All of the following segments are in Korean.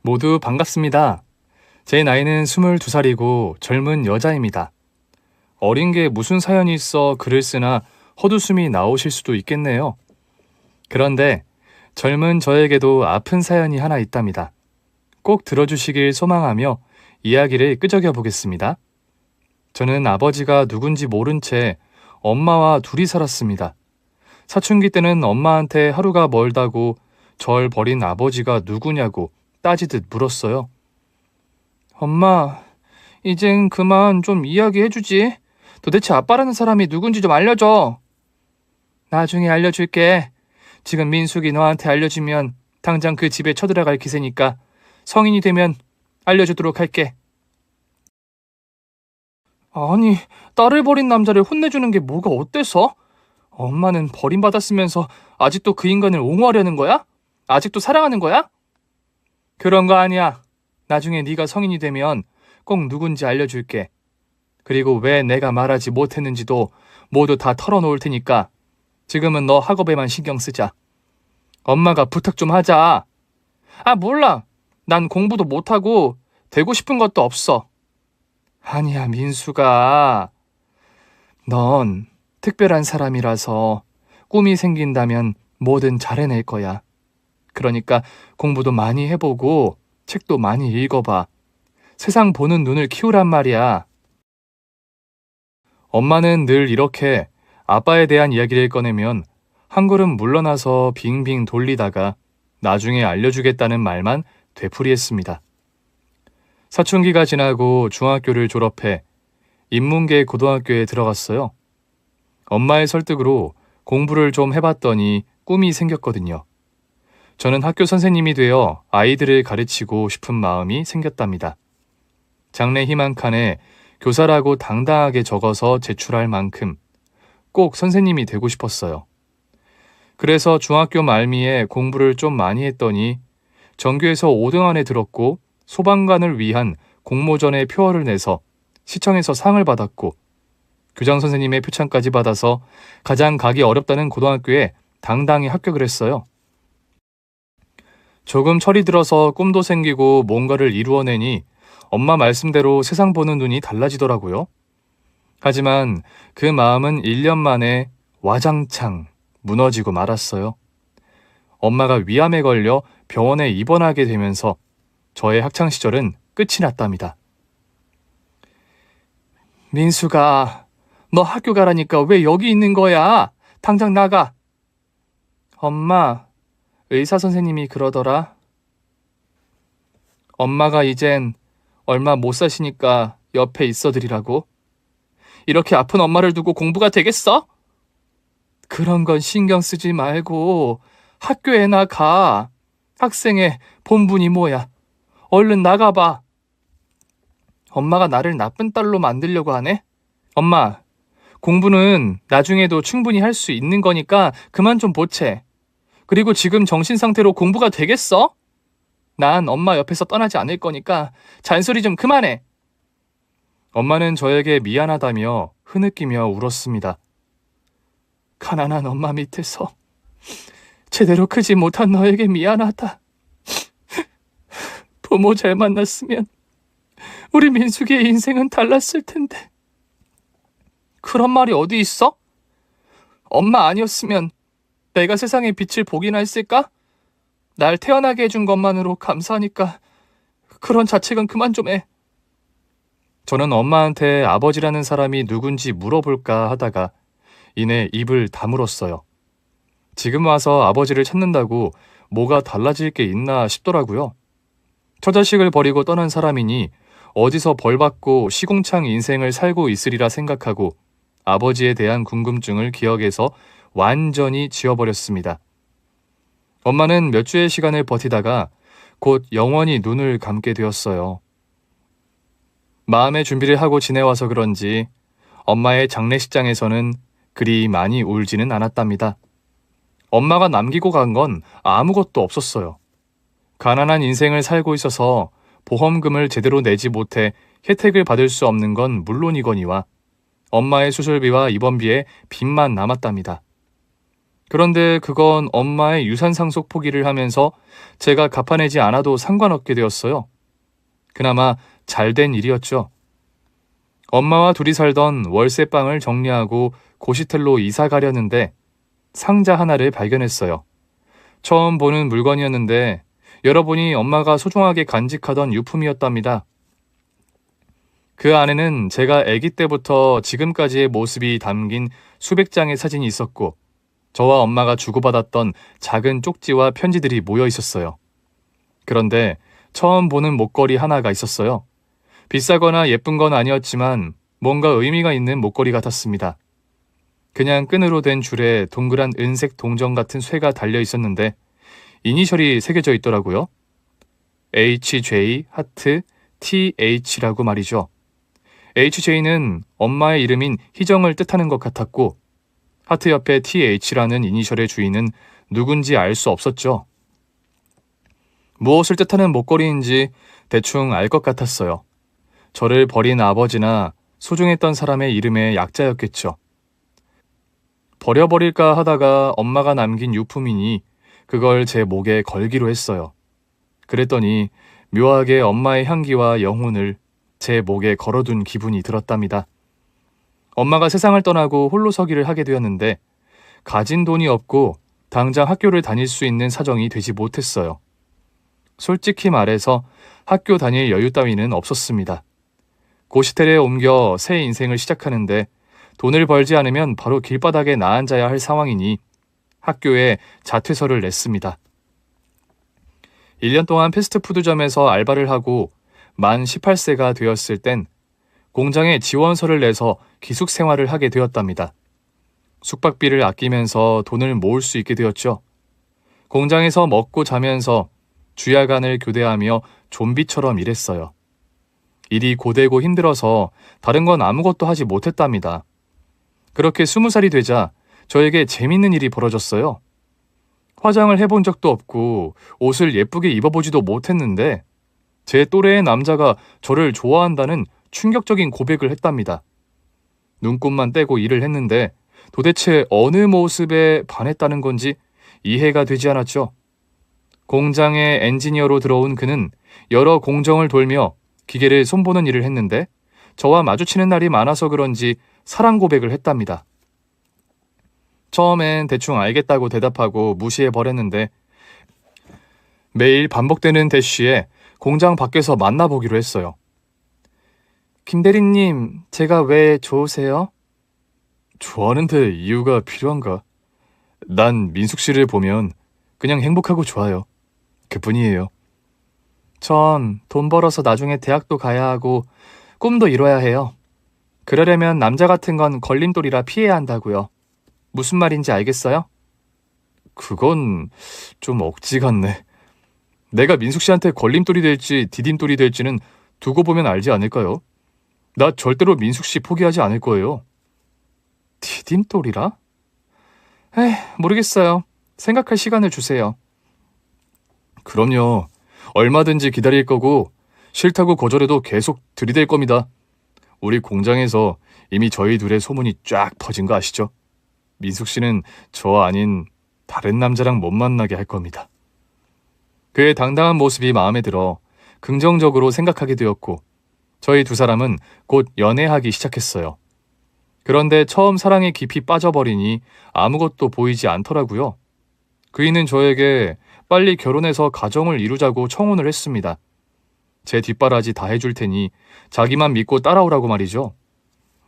모두 반갑습니다. 제 나이는 22살이고 젊은 여자입니다. 어린 게 무슨 사연이 있어 글을 쓰나 헛웃음이 나오실 수도 있겠네요. 그런데 젊은 저에게도 아픈 사연이 하나 있답니다. 꼭 들어주시길 소망하며 이야기를 끄적여 보겠습니다. 저는 아버지가 누군지 모른 채 엄마와 둘이 살았습니다. 사춘기 때는 엄마한테 하루가 멀다고 절 버린 아버지가 누구냐고 따지듯 물었어요. 엄마, 이젠 그만 좀 이야기해주지. 도대체 아빠라는 사람이 누군지 좀 알려줘. 나중에 알려줄게. 지금 민숙이 너한테 알려주면 당장 그 집에 쳐들어갈 기세니까 성인이 되면 알려주도록 할게. 아니, 딸을 버린 남자를 혼내주는 게 뭐가 어때서? 엄마는 버림받았으면서 아직도 그 인간을 옹호하려는 거야? 아직도 사랑하는 거야? 그런 거 아니야. 나중에 네가 성인이 되면 꼭 누군지 알려줄게. 그리고 왜 내가 말하지 못했는지도 모두 다 털어놓을 테니까 지금은 너 학업에만 신경 쓰자. 엄마가 부탁 좀 하자. 아, 몰라. 난 공부도 못하고 되고 싶은 것도 없어. 아니야, 민수가. 넌 특별한 사람이라서 꿈이 생긴다면 뭐든 잘 해낼 거야. 그러니까 공부도 많이 해보고 책도 많이 읽어봐. 세상 보는 눈을 키우란 말이야. 엄마는 늘 이렇게 아빠에 대한 이야기를 꺼내면 한 걸음 물러나서 빙빙 돌리다가 나중에 알려주겠다는 말만 되풀이했습니다. 사춘기가 지나고 중학교를 졸업해 인문계 고등학교에 들어갔어요. 엄마의 설득으로 공부를 좀 해봤더니 꿈이 생겼거든요. 저는 학교 선생님이 되어 아이들을 가르치고 싶은 마음이 생겼답니다. 장래 희망 칸에 교사라고 당당하게 적어서 제출할 만큼 꼭 선생님이 되고 싶었어요. 그래서 중학교 말미에 공부를 좀 많이 했더니 전교에서 5등 안에 들었고 소방관을 위한 공모전에 표어를 내서 시청에서 상을 받았고 교장 선생님의 표창까지 받아서 가장 가기 어렵다는 고등학교에 당당히 합격을 했어요. 조금 철이 들어서 꿈도 생기고 뭔가를 이루어내니 엄마 말씀대로 세상 보는 눈이 달라지더라고요. 하지만 그 마음은 1년 만에 와장창 무너지고 말았어요. 엄마가 위암에 걸려 병원에 입원하게 되면서 저의 학창시절은 끝이 났답니다. 민수가, 너 학교 가라니까 왜 여기 있는 거야? 당장 나가. 엄마, 의사 선생님이 그러더라. 엄마가 이젠 얼마 못 사시니까 옆에 있어드리라고. 이렇게 아픈 엄마를 두고 공부가 되겠어? 그런 건 신경 쓰지 말고 학교에 나가. 학생의 본분이 뭐야? 얼른 나가봐. 엄마가 나를 나쁜 딸로 만들려고 하네? 엄마, 공부는 나중에도 충분히 할 수 있는 거니까 그만 좀 보채. 그리고 지금 정신 상태로 공부가 되겠어? 난 엄마 옆에서 떠나지 않을 거니까 잔소리 좀 그만해. 엄마는 저에게 미안하다며 흐느끼며 울었습니다. 가난한 엄마 밑에서 제대로 크지 못한 너에게 미안하다. 부모 잘 만났으면 우리 민숙이의 인생은 달랐을 텐데. 그런 말이 어디 있어? 엄마 아니었으면 내가 세상의 빛을 보기나 했을까? 날 태어나게 해준 것만으로 감사하니까 그런 자책은 그만 좀 해. 저는 엄마한테 아버지라는 사람이 누군지 물어볼까 하다가 이내 입을 다물었어요. 지금 와서 아버지를 찾는다고 뭐가 달라질 게 있나 싶더라고요. 처자식을 버리고 떠난 사람이니 어디서 벌받고 시궁창 인생을 살고 있으리라 생각하고 아버지에 대한 궁금증을 기억에서 완전히 지워버렸습니다. 엄마는 몇 주의 시간을 버티다가 곧 영원히 눈을 감게 되었어요. 마음의 준비를 하고 지내와서 그런지 엄마의 장례식장에서는 그리 많이 울지는 않았답니다. 엄마가 남기고 간 건 아무것도 없었어요. 가난한 인생을 살고 있어서 보험금을 제대로 내지 못해 혜택을 받을 수 없는 건 물론이거니와 엄마의 수술비와 입원비에 빚만 남았답니다. 그런데 그건 엄마의 유산 상속 포기를 하면서 제가 갚아내지 않아도 상관없게 되었어요. 그나마 잘된 일이었죠. 엄마와 둘이 살던 월세방을 정리하고 고시텔로 이사 가려는데 상자 하나를 발견했어요. 처음 보는 물건이었는데 열어보니 엄마가 소중하게 간직하던 유품이었답니다. 그 안에는 제가 아기 때부터 지금까지의 모습이 담긴 수백 장의 사진이 있었고 저와 엄마가 주고받았던 작은 쪽지와 편지들이 모여 있었어요. 그런데 처음 보는 목걸이 하나가 있었어요. 비싸거나 예쁜 건 아니었지만 뭔가 의미가 있는 목걸이 같았습니다. 그냥 끈으로 된 줄에 동그란 은색 동전 같은 쇠가 달려 있었는데 이니셜이 새겨져 있더라고요. HJ 하트 TH라고 말이죠. HJ는 엄마의 이름인 희정을 뜻하는 것 같았고 하트 옆에 TH라는 이니셜의 주인은 누군지 알 수 없었죠. 무엇을 뜻하는 목걸이인지 대충 알 것 같았어요. 저를 버린 아버지나 소중했던 사람의 이름의 약자였겠죠. 버려버릴까 하다가 엄마가 남긴 유품이니 그걸 제 목에 걸기로 했어요. 그랬더니 묘하게 엄마의 향기와 영혼을 제 목에 걸어둔 기분이 들었답니다. 엄마가 세상을 떠나고 홀로서기를 하게 되었는데 가진 돈이 없고 당장 학교를 다닐 수 있는 사정이 되지 못했어요. 솔직히 말해서 학교 다닐 여유 따위는 없었습니다. 고시텔에 옮겨 새 인생을 시작하는데 돈을 벌지 않으면 바로 길바닥에 나앉아야 할 상황이니 학교에 자퇴서를 냈습니다. 1년 동안 패스트푸드점에서 알바를 하고 만 18세가 되었을 땐 공장에 지원서를 내서 기숙 생활을 하게 되었답니다. 숙박비를 아끼면서 돈을 모을 수 있게 되었죠. 공장에서 먹고 자면서 주야간을 교대하며 좀비처럼 일했어요. 일이 고되고 힘들어서 다른 건 아무것도 하지 못했답니다. 그렇게 20살이 되자 저에게 재밌는 일이 벌어졌어요. 화장을 해본 적도 없고 옷을 예쁘게 입어보지도 못했는데 제 또래의 남자가 저를 좋아한다는 충격적인 고백을 했답니다. 눈곱만 떼고 일을 했는데 도대체 어느 모습에 반했다는 건지 이해가 되지 않았죠. 공장에 엔지니어로 들어온 그는 여러 공정을 돌며 기계를 손보는 일을 했는데 저와 마주치는 날이 많아서 그런지 사랑 고백을 했답니다. 처음엔 대충 알겠다고 대답하고 무시해버렸는데 매일 반복되는 대쉬에 공장 밖에서 만나보기로 했어요. 김 대리님, 제가 왜 좋으세요? 좋아하는데 이유가 필요한가? 난 민숙 씨를 보면 그냥 행복하고 좋아요. 그뿐이에요. 전 돈 벌어서 나중에 대학도 가야 하고 꿈도 이뤄야 해요. 그러려면 남자 같은 건 걸림돌이라 피해야 한다고요. 무슨 말인지 알겠어요? 그건 좀 억지 같네. 내가 민숙 씨한테 걸림돌이 될지 디딤돌이 될지는 두고 보면 알지 않을까요? 나 절대로 민숙 씨 포기하지 않을 거예요. 디딤돌이라? 모르겠어요. 생각할 시간을 주세요. 그럼요. 얼마든지 기다릴 거고 싫다고 거절해도 계속 들이댈 겁니다. 우리 공장에서 이미 저희 둘의 소문이 쫙 퍼진 거 아시죠? 민숙 씨는 저 아닌 다른 남자랑 못 만나게 할 겁니다. 그의 당당한 모습이 마음에 들어 긍정적으로 생각하게 되었고 저희 두 사람은 곧 연애하기 시작했어요. 그런데 처음 사랑에 깊이 빠져버리니 아무것도 보이지 않더라고요. 그이는 저에게 빨리 결혼해서 가정을 이루자고 청혼을 했습니다. 제 뒷바라지 다 해줄 테니 자기만 믿고 따라오라고 말이죠.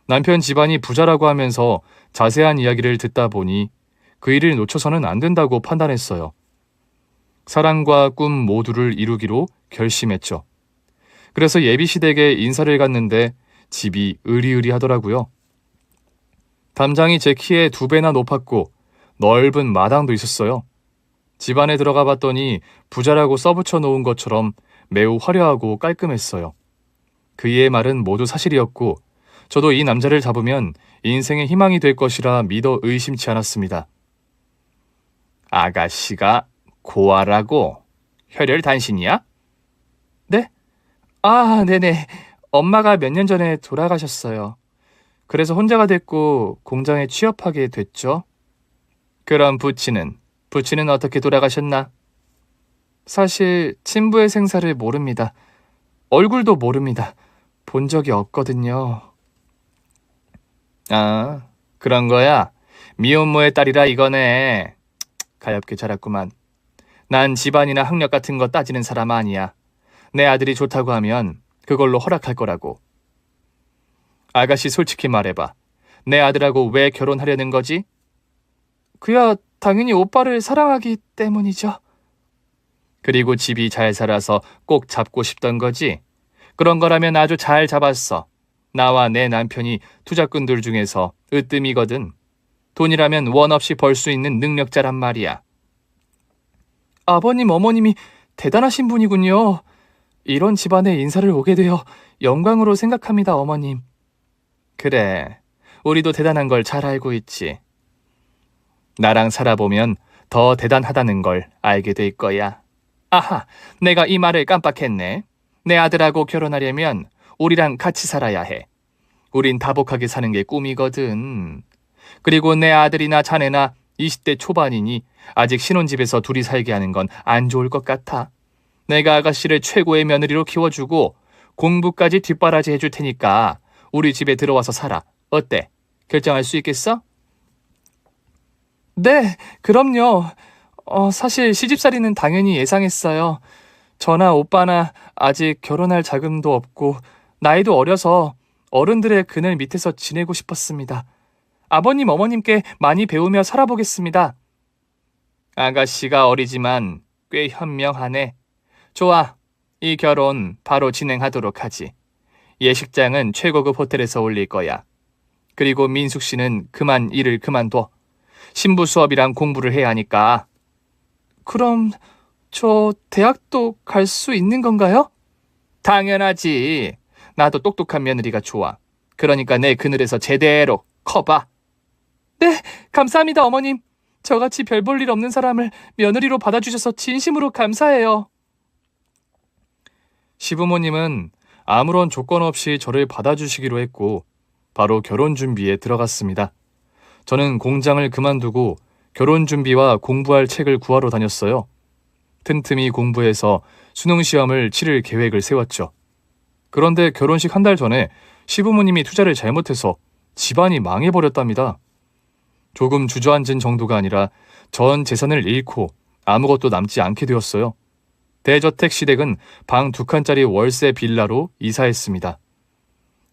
남편 집안이 부자라고 하면서 자세한 이야기를 듣다 보니 그 일을 놓쳐서는 안 된다고 판단했어요. 사랑과 꿈 모두를 이루기로 결심했죠. 그래서 예비시댁에 인사를 갔는데 집이 으리으리하더라고요. 담장이 제 키의 2배나 높았고 넓은 마당도 있었어요. 집 안에 들어가 봤더니 부자라고 써붙여 놓은 것처럼 매우 화려하고 깔끔했어요. 그이의 말은 모두 사실이었고 저도 이 남자를 잡으면 인생의 희망이 될 것이라 믿어 의심치 않았습니다. 아가씨가 고아라고? 혈혈단신이야? 네? 네네. 엄마가 몇 년 전에 돌아가셨어요. 그래서 혼자가 됐고 공장에 취업하게 됐죠. 그럼 부친은 어떻게 돌아가셨나? 사실 친부의 생사를 모릅니다. 얼굴도 모릅니다. 본 적이 없거든요. 아, 그런 거야? 미혼모의 딸이라 이거네. 가엾게 자랐구만. 난 집안이나 학력 같은 거 따지는 사람 아니야. 내 아들이 좋다고 하면 그걸로 허락할 거라고. 아가씨 솔직히 말해봐. 내 아들하고 왜 결혼하려는 거지? 그야 당연히 오빠를 사랑하기 때문이죠. 그리고 집이 잘 살아서 꼭 잡고 싶던 거지? 그런 거라면 아주 잘 잡았어. 나와 내 남편이 투자꾼들 중에서 으뜸이거든. 돈이라면 원 없이 벌 수 있는 능력자란 말이야. 아버님, 어머님이 대단하신 분이군요. 이런 집안에 인사를 오게 되어 영광으로 생각합니다, 어머님. 그래, 우리도 대단한 걸 잘 알고 있지. 나랑 살아보면 더 대단하다는 걸 알게 될 거야. 아하, 내가 이 말을 깜빡했네. 내 아들하고 결혼하려면 우리랑 같이 살아야 해. 우린 다복하게 사는 게 꿈이거든. 그리고 내 아들이나 자네나 20대 초반이니 아직 신혼집에서 둘이 살게 하는 건 안 좋을 것 같아. 내가 아가씨를 최고의 며느리로 키워주고 공부까지 뒷바라지 해줄 테니까 우리 집에 들어와서 살아. 어때? 결정할 수 있겠어? 네, 그럼요. 사실 시집살이는 당연히 예상했어요. 저나 오빠나 아직 결혼할 자금도 없고 나이도 어려서 어른들의 그늘 밑에서 지내고 싶었습니다. 아버님, 어머님께 많이 배우며 살아보겠습니다. 아가씨가 어리지만 꽤 현명하네. 좋아, 이 결혼 바로 진행하도록 하지. 예식장은 최고급 호텔에서 올릴 거야. 그리고 민숙 씨는 그만 일을 그만둬. 신부 수업이랑 공부를 해야 하니까. 그럼 저 대학도 갈 수 있는 건가요? 당연하지. 나도 똑똑한 며느리가 좋아. 그러니까 내 그늘에서 제대로 커봐. 네, 감사합니다, 어머님. 저같이 별 볼 일 없는 사람을 며느리로 받아주셔서 진심으로 감사해요. 시부모님은 아무런 조건 없이 저를 받아주시기로 했고 바로 결혼 준비에 들어갔습니다. 저는 공장을 그만두고 결혼 준비와 공부할 책을 구하러 다녔어요. 틈틈이 공부해서 수능 시험을 치를 계획을 세웠죠. 그런데 결혼식 한 달 전에 시부모님이 투자를 잘못해서 집안이 망해버렸답니다. 조금 주저앉은 정도가 아니라 전 재산을 잃고 아무것도 남지 않게 되었어요. 대저택 시댁은 방 2칸짜리 월세 빌라로 이사했습니다.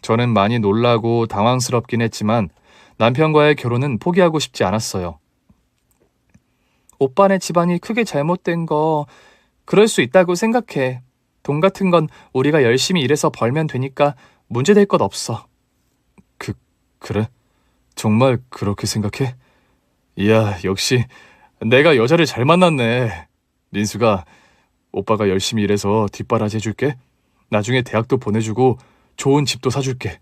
저는 많이 놀라고 당황스럽긴 했지만 남편과의 결혼은 포기하고 싶지 않았어요. 오빠네 집안이 크게 잘못된 거 그럴 수 있다고 생각해. 돈 같은 건 우리가 열심히 일해서 벌면 되니까 문제될 것 없어. 그래? 정말 그렇게 생각해? 이야, 역시 내가 여자를 잘 만났네. 민수가, 오빠가 열심히 일해서 뒷바라지 해줄게. 나중에 대학도 보내주고 좋은 집도 사줄게.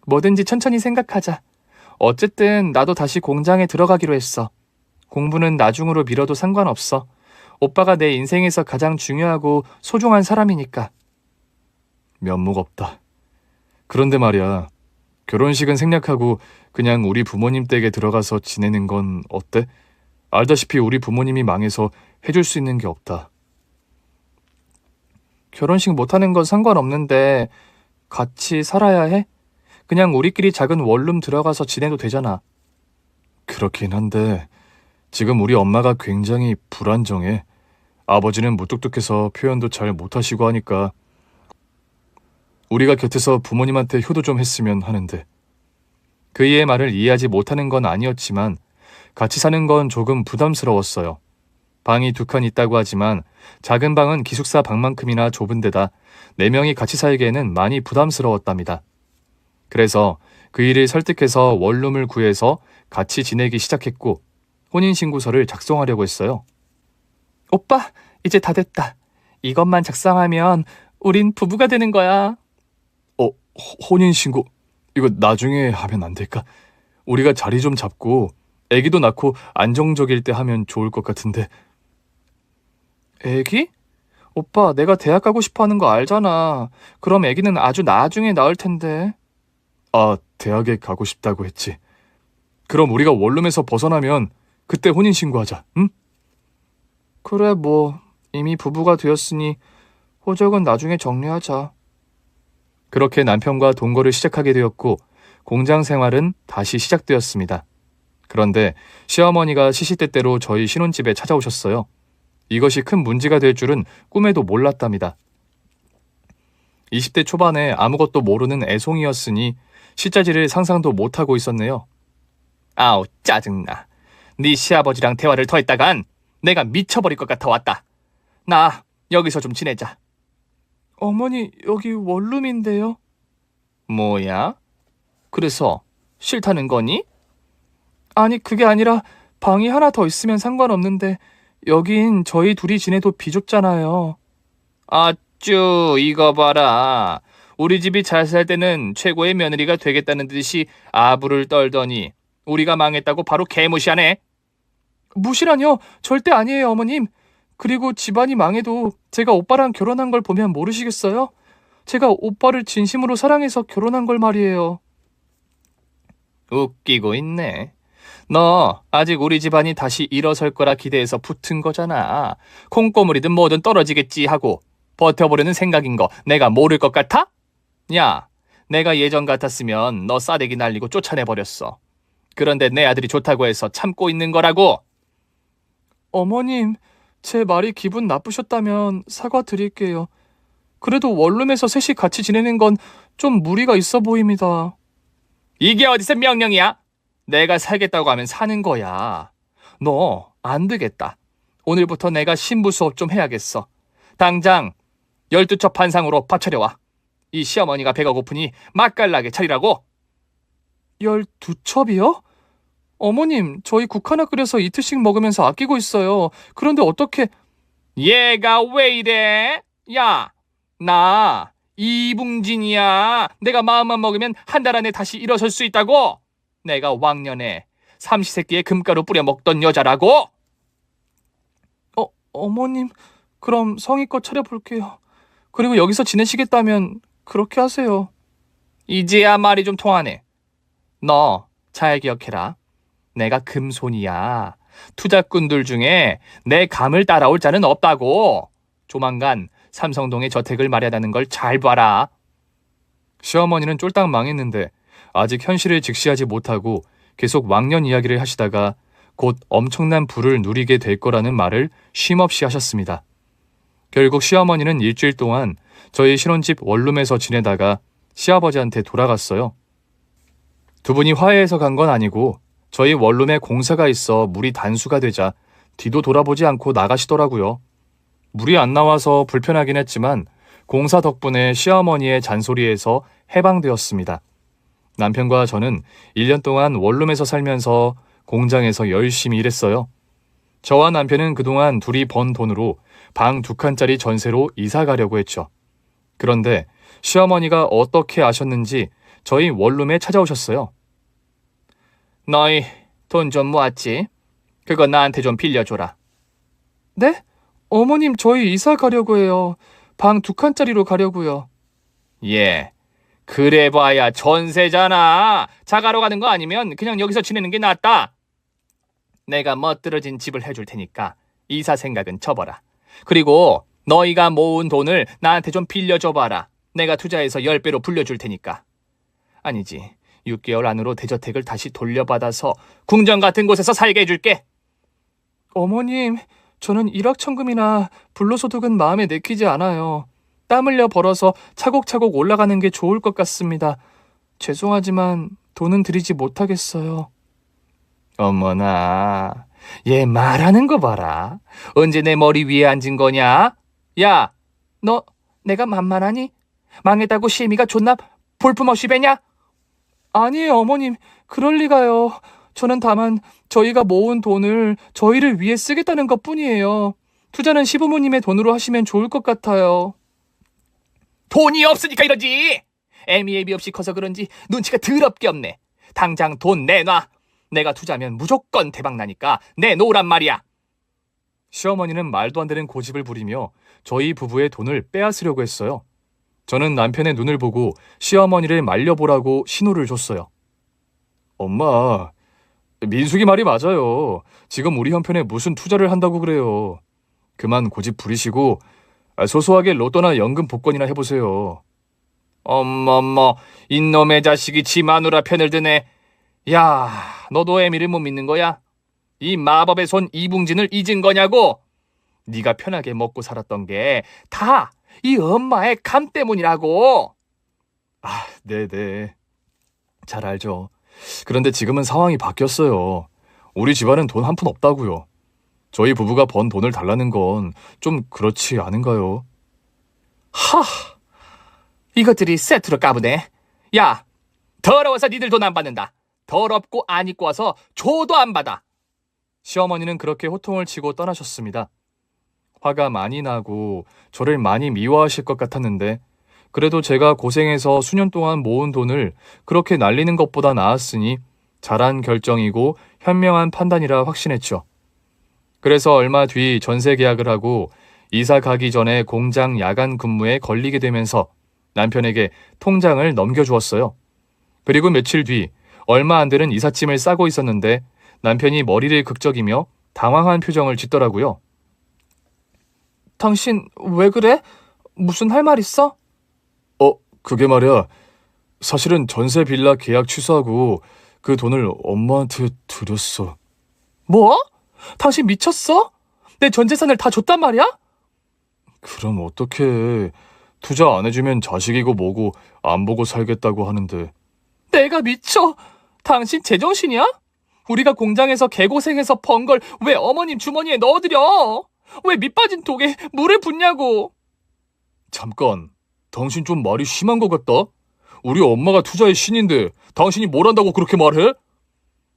뭐든지 천천히 생각하자. 어쨌든 나도 다시 공장에 들어가기로 했어. 공부는 나중으로 미뤄도 상관없어. 오빠가 내 인생에서 가장 중요하고 소중한 사람이니까. 면목 없다. 그런데 말이야, 결혼식은 생략하고 그냥 우리 부모님 댁에 들어가서 지내는 건 어때? 알다시피 우리 부모님이 망해서 해줄 수 있는 게 없다. 결혼식 못하는 건 상관없는데 같이 살아야 해? 그냥 우리끼리 작은 원룸 들어가서 지내도 되잖아. 그렇긴 한데 지금 우리 엄마가 굉장히 불안정해. 아버지는 무뚝뚝해서 표현도 잘 못하시고 하니까 우리가 곁에서 부모님한테 효도 좀 했으면 하는데. 그이의 말을 이해하지 못하는 건 아니었지만 같이 사는 건 조금 부담스러웠어요. 방이 2칸 있다고 하지만 작은 방은 기숙사 방만큼이나 좁은 데다 4명이 같이 살기에는 많이 부담스러웠답니다. 그래서 그이를 설득해서 원룸을 구해서 같이 지내기 시작했고 혼인신고서를 작성하려고 했어요. 오빠, 이제 다 됐다. 이것만 작성하면 우린 부부가 되는 거야. 혼인신고 이거 나중에 하면 안 될까? 우리가 자리 좀 잡고 애기도 낳고 안정적일 때 하면 좋을 것 같은데. 애기? 오빠, 내가 대학 가고 싶어 하는 거 알잖아. 그럼 애기는 아주 나중에 낳을 텐데. 아, 대학에 가고 싶다고 했지. 그럼 우리가 원룸에서 벗어나면 그때 혼인신고하자, 응? 그래, 뭐 이미 부부가 되었으니 호적은 나중에 정리하자. 그렇게 남편과 동거를 시작하게 되었고 공장 생활은 다시 시작되었습니다. 그런데 시어머니가 시시때때로 저희 신혼집에 찾아오셨어요. 이것이 큰 문제가 될 줄은 꿈에도 몰랐답니다. 20대 초반에 아무것도 모르는 애송이였으니 시자지를 상상도 못하고 있었네요. 아우, 짜증나. 네 시아버지랑 대화를 더 했다간 내가 미쳐버릴 것 같아 왔다. 나 여기서 좀 지내자. 어머니, 여기 원룸인데요. 뭐야? 그래서 싫다는 거니? 아니, 그게 아니라 방이 하나 더 있으면 상관없는데 여긴 저희 둘이 지내도 비좁잖아요. 아쭈, 이거 봐라. 우리 집이 잘 살 때는 최고의 며느리가 되겠다는 듯이 아부를 떨더니 우리가 망했다고 바로 개무시하네. 무시라뇨? 절대 아니에요, 어머님. 그리고 집안이 망해도 제가 오빠랑 결혼한 걸 보면 모르시겠어요? 제가 오빠를 진심으로 사랑해서 결혼한 걸 말이에요. 웃기고 있네. 너 아직 우리 집안이 다시 일어설 거라 기대해서 붙은 거잖아. 콩고물이든 뭐든 떨어지겠지 하고 버텨보려는 생각인 거 내가 모를 것 같아? 야, 내가 예전 같았으면 너 싸대기 날리고 쫓아내버렸어. 그런데 내 아들이 좋다고 해서 참고 있는 거라고. 어머님, 제 말이 기분 나쁘셨다면 사과드릴게요. 그래도 원룸에서 셋이 같이 지내는 건 좀 무리가 있어 보입니다. 이게 어디서 명령이야? 내가 살겠다고 하면 사는 거야. 너 안 되겠다. 오늘부터 내가 신부 수업 좀 해야겠어. 당장 12첩 반상으로 밥 차려와. 이 시어머니가 배가 고프니 맛깔나게 차리라고. 12첩이요? 어머님, 저희 국 하나 끓여서 이틀씩 먹으면서 아끼고 있어요. 그런데 어떻게... 얘가 왜 이래? 야, 나 이붕진이야. 내가 마음만 먹으면 한 달 안에 다시 일어설 수 있다고. 내가 왕년에 삼시세끼에 금가루 뿌려 먹던 여자라고. 어머님, 그럼 성의껏 차려볼게요. 그리고 여기서 지내시겠다면 그렇게 하세요. 이제야 말이 좀 통하네. 너 잘 기억해라. 내가 금손이야. 투자꾼들 중에 내 감을 따라올 자는 없다고. 조만간 삼성동에 저택을 마련하는 걸 잘 봐라. 시어머니는 쫄딱 망했는데 아직 현실을 직시하지 못하고 계속 왕년 이야기를 하시다가 곧 엄청난 부를 누리게 될 거라는 말을 쉼없이 하셨습니다. 결국 시어머니는 일주일 동안 저희 신혼집 원룸에서 지내다가 시아버지한테 돌아갔어요. 두 분이 화해해서 간 건 아니고 저희 원룸에 공사가 있어 물이 단수가 되자 뒤도 돌아보지 않고 나가시더라고요. 물이 안 나와서 불편하긴 했지만 공사 덕분에 시어머니의 잔소리에서 해방되었습니다. 남편과 저는 1년 동안 원룸에서 살면서 공장에서 열심히 일했어요. 저와 남편은 그동안 둘이 번 돈으로 방 2칸짜리 전세로 이사 가려고 했죠. 그런데 시어머니가 어떻게 아셨는지 저희 원룸에 찾아오셨어요. 너희 돈 좀 모았지? 그거 나한테 좀 빌려줘라. 네? 어머님, 저희 이사 가려고 해요. 방 2칸짜리로 가려고요. 예, 그래 봐야 전세잖아. 자가로 가는 거 아니면 그냥 여기서 지내는 게 낫다. 내가 멋들어진 집을 해줄 테니까 이사 생각은 접어라. 그리고 너희가 모은 돈을 나한테 좀 빌려줘봐라. 내가 투자해서 10배로 불려줄 테니까. 아니지, 6개월 안으로 대저택을 다시 돌려받아서 궁전 같은 곳에서 살게 해줄게. 어머님, 저는 일확천금이나 불로소득은 마음에 내키지 않아요. 땀 흘려 벌어서 차곡차곡 올라가는 게 좋을 것 같습니다. 죄송하지만 돈은 드리지 못하겠어요. 어머나, 얘 말하는 거 봐라. 언제 내 머리 위에 앉은 거냐? 야, 너 내가 만만하니? 망했다고 시미가 존나 볼품없이 배냐? 아니에요, 어머님. 그럴 리가요. 저는 다만 저희가 모은 돈을 저희를 위해 쓰겠다는 것뿐이에요. 투자는 시부모님의 돈으로 하시면 좋을 것 같아요. 돈이 없으니까 이러지. 애미애비 없이 커서 그런지 눈치가 더럽게 없네. 당장 돈 내놔. 내가 투자하면 무조건 대박나니까 내놓으란 말이야. 시어머니는 말도 안 되는 고집을 부리며 저희 부부의 돈을 빼앗으려고 했어요. 저는 남편의 눈을 보고 시어머니를 말려보라고 신호를 줬어요. 엄마, 민숙이 말이 맞아요. 지금 우리 형편에 무슨 투자를 한다고 그래요. 그만 고집 부리시고 소소하게 로또나 연금 복권이나 해보세요. 어머머, 이놈의 자식이 지 마누라 편을 드네. 야, 너도 애미를 못 믿는 거야? 이 마법의 손 이붕진을 잊은 거냐고? 네가 편하게 먹고 살았던 게 다 이 엄마의 감 때문이라고. 아, 네네. 잘 알죠. 그런데 지금은 상황이 바뀌었어요. 우리 집안은 돈 한 푼 없다고요. 저희 부부가 번 돈을 달라는 건 좀 그렇지 않은가요? 하, 이것들이 세트로 까부네. 야, 더러워서 니들 돈 안 받는다. 더럽고 안 입고 와서 줘도 안 받아. 시어머니는 그렇게 호통을 치고 떠나셨습니다. 화가 많이 나고 저를 많이 미워하실 것 같았는데 그래도 제가 고생해서 수년 동안 모은 돈을 그렇게 날리는 것보다 나았으니 잘한 결정이고 현명한 판단이라 확신했죠. 그래서 얼마 뒤 전세 계약을 하고 이사 가기 전에 공장 야간 근무에 걸리게 되면서 남편에게 통장을 넘겨주었어요. 그리고 며칠 뒤 얼마 안 되는 이삿짐을 싸고 있었는데 남편이 머리를 극적이며 당황한 표정을 짓더라고요. 당신 왜 그래? 무슨 할 말 있어? 그게 말이야. 사실은 전세 빌라 계약 취소하고 그 돈을 엄마한테 드렸어. 뭐? 당신 미쳤어? 내 전 재산을 다 줬단 말이야? 그럼 어떡해. 투자 안 해주면 자식이고 뭐고 안 보고 살겠다고 하는데. 내가 미쳐? 당신 제정신이야? 우리가 공장에서 개고생해서 번 걸 왜 어머님 주머니에 넣어드려? 왜 밑빠진 독에 물을 붓냐고. 잠깐, 당신 좀 말이 심한 것 같다. 우리 엄마가 투자의 신인데 당신이 뭘 한다고 그렇게 말해?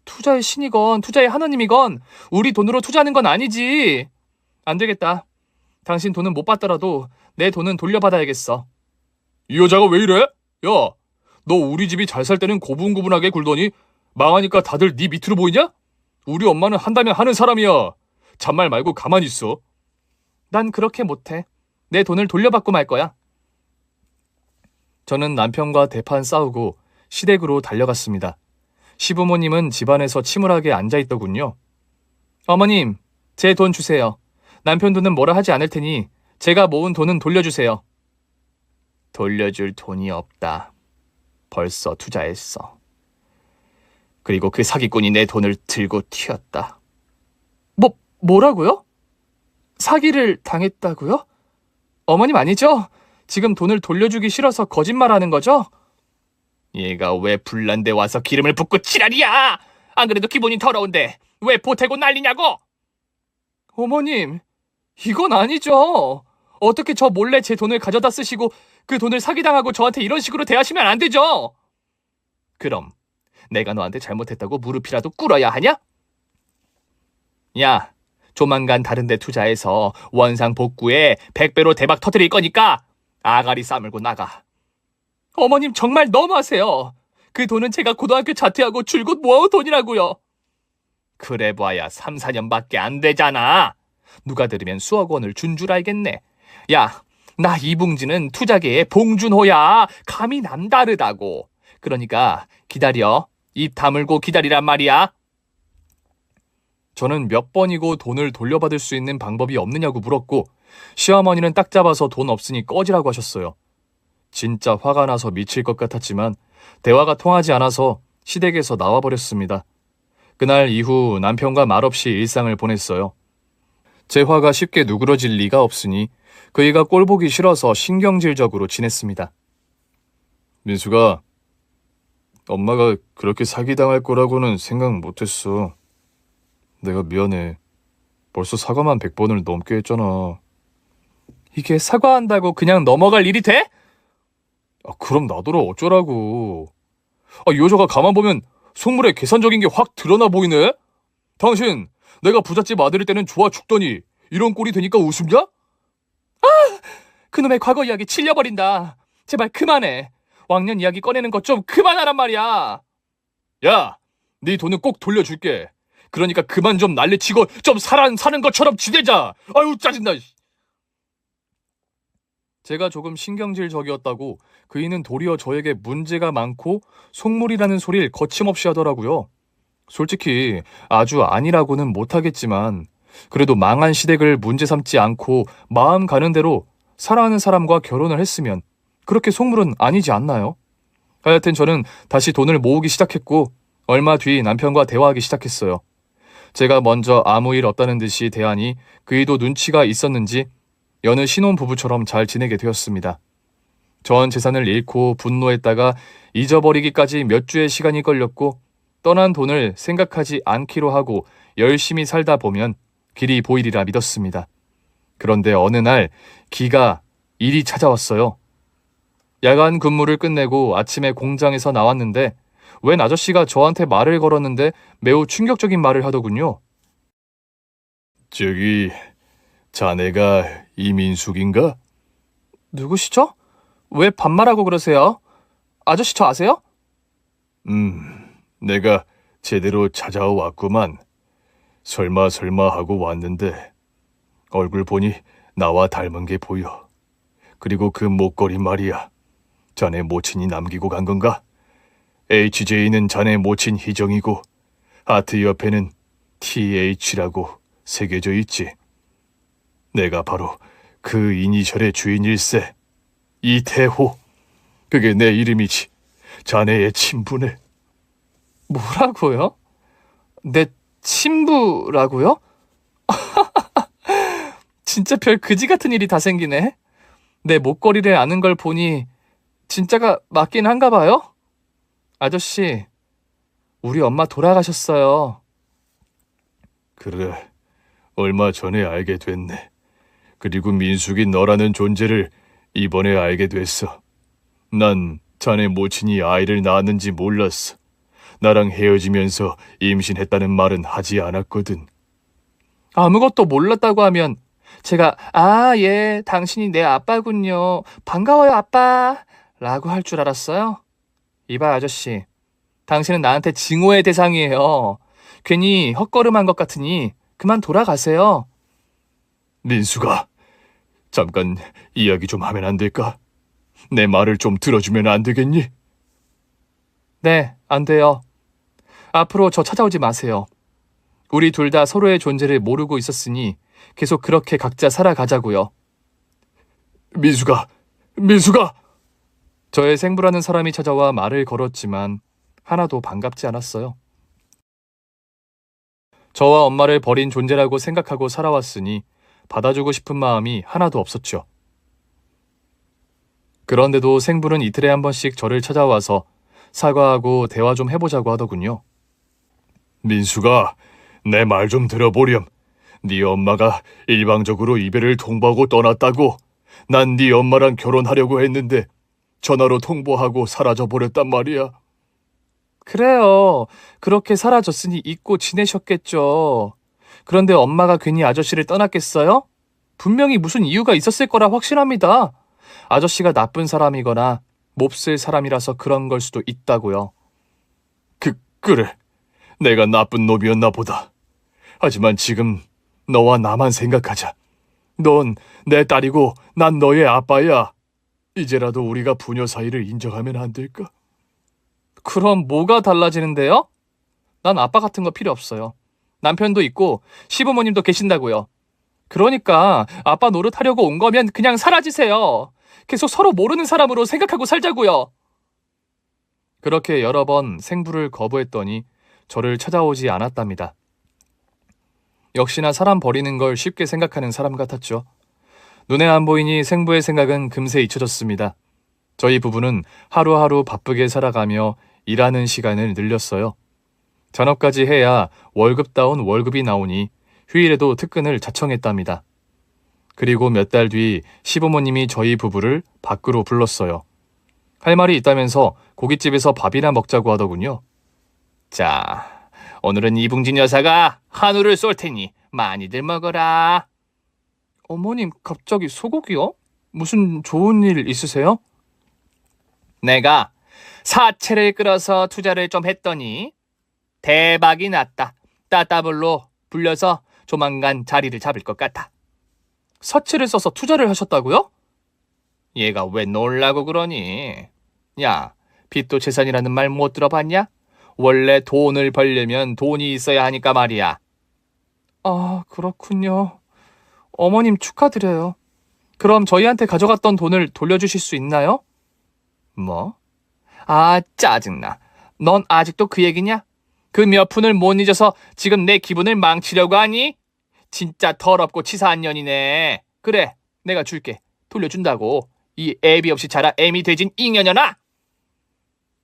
투자의 신이건 투자의 하나님이건 우리 돈으로 투자하는 건 아니지. 안 되겠다. 당신 돈은 못 받더라도 내 돈은 돌려받아야겠어. 이 여자가 왜 이래? 야, 너 우리 집이 잘 살 때는 고분고분하게 굴더니 망하니까 다들 네 밑으로 보이냐? 우리 엄마는 한다면 하는 사람이야. 잔말 말고 가만히 있어. 난 그렇게 못해. 내 돈을 돌려받고 말 거야. 저는 남편과 대판 싸우고 시댁으로 달려갔습니다. 시부모님은 집안에서 침울하게 앉아있더군요. 어머님, 제 돈 주세요. 남편 돈은 뭐라 하지 않을 테니 제가 모은 돈은 돌려주세요. 돌려줄 돈이 없다. 벌써 투자했어. 그리고 그 사기꾼이 내 돈을 들고 튀었다. 뭐라고요? 사기를 당했다고요? 어머님 아니죠? 지금 돈을 돌려주기 싫어서 거짓말하는 거죠? 얘가 왜 불난데 와서 기름을 붓고 지랄이야! 안 그래도 기분이 더러운데 왜 보태고 난리냐고! 어머님, 이건 아니죠. 어떻게 저 몰래 제 돈을 가져다 쓰시고 그 돈을 사기당하고 저한테 이런 식으로 대하시면 안 되죠? 그럼 내가 너한테 잘못했다고 무릎이라도 꿇어야 하냐? 야, 조만간 다른 데 투자해서 원상 복구에 100배로 대박 터뜨릴 거니까 아가리 싸물고 나가. 어머님 정말 너무하세요. 그 돈은 제가 고등학교 자퇴하고 줄곧 모아온 돈이라고요. 그래 봐야 3, 4년밖에 안 되잖아. 누가 들으면 수억 원을 준 줄 알겠네. 야, 나 이붕진은 투자계의 봉준호야. 감이 남다르다고. 그러니까 기다려. 입 다물고 기다리란 말이야. 저는 몇 번이고 돈을 돌려받을 수 있는 방법이 없느냐고 물었고 시어머니는 딱 잡아서 돈 없으니 꺼지라고 하셨어요. 진짜 화가 나서 미칠 것 같았지만 대화가 통하지 않아서 시댁에서 나와버렸습니다. 그날 이후 남편과 말없이 일상을 보냈어요. 제 화가 쉽게 누그러질 리가 없으니 그이가 꼴보기 싫어서 신경질적으로 지냈습니다. 민수가, 엄마가 그렇게 사기당할 거라고는 생각 못했어. 내가 미안해. 벌써 사과만 100번을 넘게 했잖아. 이게 사과한다고 그냥 넘어갈 일이 돼? 그럼 나더러 어쩌라고. 이 여자가 가만 보면 속물에 계산적인 게 확 드러나 보이네? 당신, 내가 부잣집 아들일 때는 좋아 죽더니 이런 꼴이 되니까 웃음냐? 그놈의 과거 이야기 질려버린다. 제발 그만해. 왕년 이야기 꺼내는 것 좀 그만하란 말이야. 야, 네 돈은 꼭 돌려줄게. 그러니까 그만 좀 난리치고 좀 사는 것처럼 지내자. 아유, 짜증나. 제가 조금 신경질적이었다고 그이는 도리어 저에게 문제가 많고 속물이라는 소리를 거침없이 하더라고요. 솔직히 아주 아니라고는 못하겠지만 그래도 망한 시댁을 문제 삼지 않고 마음 가는 대로 사랑하는 사람과 결혼을 했으면 그렇게 속물은 아니지 않나요? 하여튼 저는 다시 돈을 모으기 시작했고 얼마 뒤 남편과 대화하기 시작했어요. 제가 먼저 아무 일 없다는 듯이 대하니 그이도 눈치가 있었는지 여느 신혼부부처럼 잘 지내게 되었습니다. 전 재산을 잃고 분노했다가 잊어버리기까지 몇 주의 시간이 걸렸고 떠난 돈을 생각하지 않기로 하고 열심히 살다 보면 길이 보이리라 믿었습니다. 그런데 어느 날 일이 찾아왔어요. 야간 근무를 끝내고 아침에 공장에서 나왔는데 웬 아저씨가 저한테 말을 걸었는데 매우 충격적인 말을 하더군요. 저기, 자네가 이민숙인가? 누구시죠? 왜 반말하고 그러세요? 아저씨 저 아세요? 내가 제대로 찾아왔구만. 설마 하고 왔는데 얼굴 보니 나와 닮은 게 보여. 그리고 그 목걸이 말이야. 자네 모친이 남기고 간 건가? HJ는 자네 모친 희정이고 하트 옆에는 TH라고 새겨져 있지. 내가 바로 그 이니셜의 주인일세. 이태호. 그게 내 이름이지. 자네의 친부네. 뭐라고요? 내 친부라고요? 진짜 별 그지 같은 일이 다 생기네. 내 목걸이를 아는 걸 보니 진짜가 맞긴 한가 봐요? 아저씨, 우리 엄마 돌아가셨어요. 그래, 얼마 전에 알게 됐네. 그리고 민숙이 너라는 존재를 이번에 알게 됐어. 난 자네 모친이 아이를 낳았는지 몰랐어. 나랑 헤어지면서 임신했다는 말은 하지 않았거든. 아무것도 몰랐다고 하면 제가 예, 당신이 내 아빠군요. 반가워요, 아빠. 라고 할 줄 알았어요. 이봐, 아저씨. 당신은 나한테 증오의 대상이에요. 괜히 헛걸음한 것 같으니 그만 돌아가세요. 민수가, 잠깐 이야기 좀 하면 안 될까? 내 말을 좀 들어주면 안 되겠니? 네, 안 돼요. 앞으로 저 찾아오지 마세요. 우리 둘 다 서로의 존재를 모르고 있었으니 계속 그렇게 각자 살아가자고요. 민수가! 저의 생부라는 사람이 찾아와 말을 걸었지만 하나도 반갑지 않았어요. 저와 엄마를 버린 존재라고 생각하고 살아왔으니 받아주고 싶은 마음이 하나도 없었죠. 그런데도 생부는 이틀에 한 번씩 저를 찾아와서 사과하고 대화 좀 해보자고 하더군요. 민수가, 내 말 좀 들어보렴. 네 엄마가 일방적으로 이별을 통보하고 떠났다고. 난 네 엄마랑 결혼하려고 했는데 전화로 통보하고 사라져버렸단 말이야. 그래요. 그렇게 사라졌으니 잊고 지내셨겠죠. 그런데 엄마가 괜히 아저씨를 떠났겠어요? 분명히 무슨 이유가 있었을 거라 확신합니다. 아저씨가 나쁜 사람이거나 몹쓸 사람이라서 그런 걸 수도 있다고요. 그래. 내가 나쁜 놈이었나 보다. 하지만 지금 너와 나만 생각하자. 넌 내 딸이고 난 너의 아빠야. 이제라도 우리가 부녀 사이를 인정하면 안 될까? 그럼 뭐가 달라지는데요? 난 아빠 같은 거 필요 없어요. 남편도 있고 시부모님도 계신다고요. 그러니까 아빠 노릇하려고 온 거면 그냥 사라지세요. 계속 서로 모르는 사람으로 생각하고 살자고요. 그렇게 여러 번 생부를 거부했더니 저를 찾아오지 않았답니다. 역시나 사람 버리는 걸 쉽게 생각하는 사람 같았죠. 눈에 안 보이니 생부의 생각은 금세 잊혀졌습니다. 저희 부부는 하루하루 바쁘게 살아가며 일하는 시간을 늘렸어요. 잔업까지 해야 월급다운 월급이 나오니 휴일에도 특근을 자청했답니다. 그리고 몇 달 뒤 시부모님이 저희 부부를 밖으로 불렀어요. 할 말이 있다면서 고깃집에서 밥이나 먹자고 하더군요. 자, 오늘은 이붕진 여사가 한우를 쏠 테니 많이들 먹어라. 어머님, 갑자기 소고기요? 무슨 좋은 일 있으세요? 내가 사채를 끌어서 투자를 좀 했더니 대박이 났다. 따따블로 불려서 조만간 자리를 잡을 것 같아. 사채를 써서 투자를 하셨다고요? 얘가 왜 놀라고 그러니? 야, 빚도 재산이라는 말 못 들어봤냐? 원래 돈을 벌려면 돈이 있어야 하니까 말이야. 아, 그렇군요. 어머님 축하드려요. 그럼 저희한테 가져갔던 돈을 돌려주실 수 있나요? 뭐? 아, 짜증나. 넌 아직도 그 얘기냐? 그 몇 푼을 못 잊어서 지금 내 기분을 망치려고 하니? 진짜 더럽고 치사한 년이네. 그래, 내가 줄게. 돌려준다고. 이 애비 없이 자라 애미 돼진 잉여년아!